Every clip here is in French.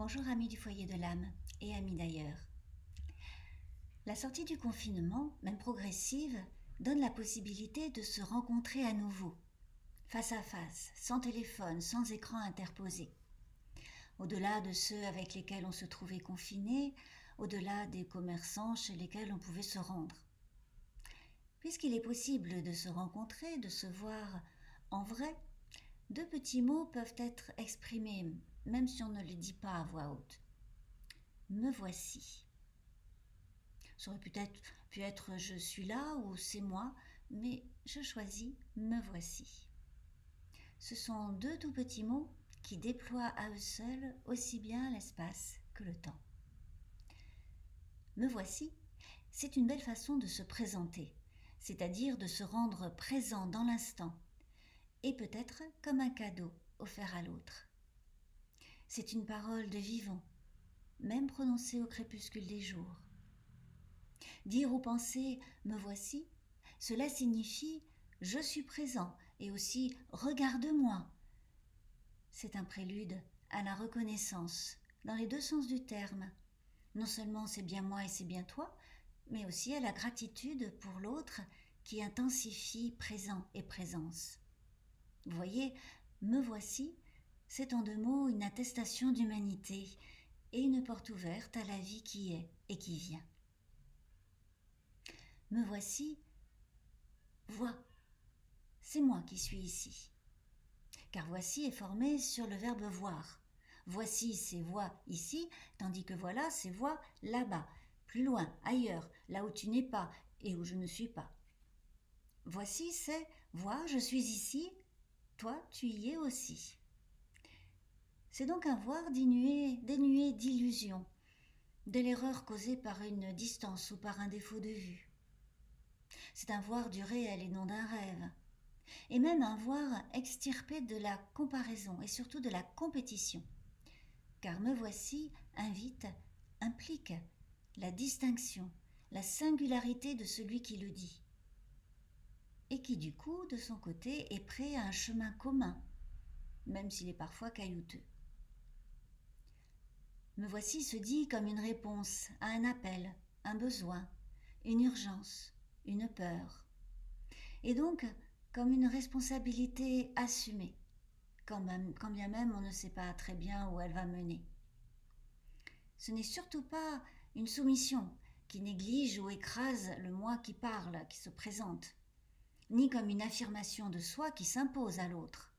Bonjour amis du foyer de l'âme et amis d'ailleurs. La sortie du confinement, même progressive, donne la possibilité de se rencontrer à nouveau, face à face, sans téléphone, sans écran interposé. Au-delà de ceux avec lesquels on se trouvait confiné, au-delà des commerçants chez lesquels on pouvait se rendre. Puisqu'il est possible de se rencontrer, de se voir en vrai, deux petits mots peuvent être exprimés, même si on ne les dit pas à voix haute. Me voici. Ça aurait peut-être pu être je suis là ou c'est moi, mais je choisis me voici. Ce sont deux tout petits mots qui déploient à eux seuls aussi bien l'espace que le temps. Me voici, c'est une belle façon de se présenter, c'est-à-dire de se rendre présent dans l'instant, et peut-être comme un cadeau offert à l'autre. C'est une parole de vivant, même prononcée au crépuscule des jours. Dire ou penser « me voici », cela signifie « je suis présent » et aussi « regarde-moi ». C'est un prélude à la reconnaissance, dans les deux sens du terme. Non seulement c'est bien moi et c'est bien toi, mais aussi à la gratitude pour l'autre qui intensifie présent et présence. Vous voyez, « me voici », c'est en deux mots une attestation d'humanité et une porte ouverte à la vie qui est et qui vient. Me voici, vois, c'est moi qui suis ici. Car voici est formé sur le verbe voir. Voici, c'est vois ici, tandis que voilà, c'est vois là-bas, plus loin, ailleurs, là où tu n'es pas et où je ne suis pas. Voici, c'est vois, je suis ici, toi, tu y es aussi. C'est donc un voir dénué d'illusion, de l'erreur causée par une distance ou par un défaut de vue. C'est un voir du réel et non d'un rêve. Et même un voir extirpé de la comparaison et surtout de la compétition. Car me voici invite, implique la distinction, la singularité de celui qui le dit. Et qui du coup, de son côté, est prêt à un chemin commun, même s'il est parfois caillouteux. Me voici se dit comme une réponse à un appel, un besoin, une urgence, une peur. Et donc, comme une responsabilité assumée, quand bien même on ne sait pas très bien où elle va mener. Ce n'est surtout pas une soumission qui néglige ou écrase le moi qui parle, qui se présente, ni comme une affirmation de soi qui s'impose à l'autre.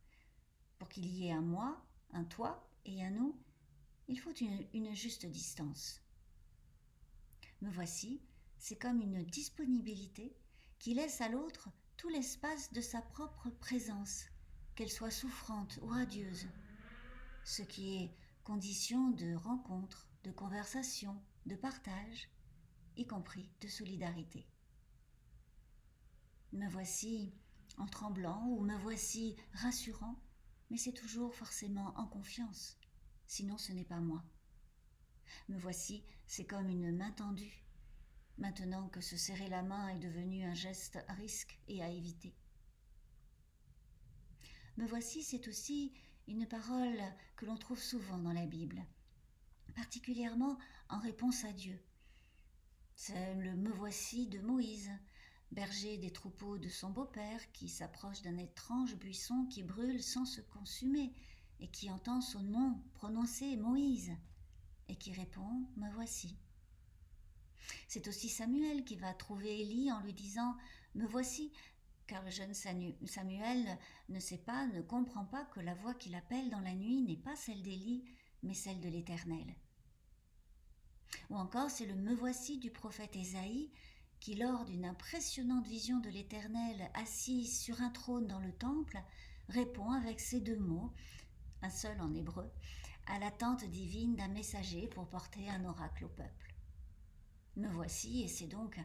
Pour qu'il y ait un moi, un toi et un nous, il faut une juste distance. Me voici, c'est comme une disponibilité qui laisse à l'autre tout l'espace de sa propre présence, qu'elle soit souffrante ou radieuse, ce qui est condition de rencontre, de conversation, de partage, y compris de solidarité. Me voici en tremblant ou me voici rassurant, mais c'est toujours forcément en confiance, sinon ce n'est pas moi. Me voici, c'est comme une main tendue, maintenant que se serrer la main est devenu un geste à risque et à éviter. Me voici, c'est aussi une parole que l'on trouve souvent dans la Bible, particulièrement en réponse à Dieu. C'est le me voici de Moïse, berger des troupeaux de son beau-père qui s'approche d'un étrange buisson qui brûle sans se consumer et qui entend son nom prononcé Moïse et qui répond me voici. C'est aussi Samuel qui va trouver Élie en lui disant me voici, car le jeune Samuel ne comprend pas que la voix qui l'appelle dans la nuit n'est pas celle d'Élie, mais celle de l'Éternel. Ou encore, c'est le me voici du prophète Ésaïe qui, lors d'une impressionnante vision de l'Éternel assis sur un trône dans le temple, répond avec ces deux mots, un seul en hébreu, à l'attente divine d'un messager pour porter un oracle au peuple. Me voici, et c'est donc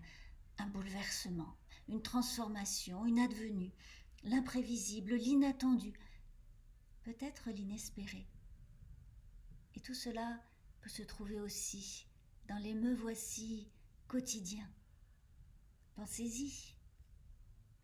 un bouleversement, une transformation, une advenue, l'imprévisible, l'inattendu, peut-être l'inespéré. Et tout cela peut se trouver aussi dans les me voici quotidiens. Pensez-y.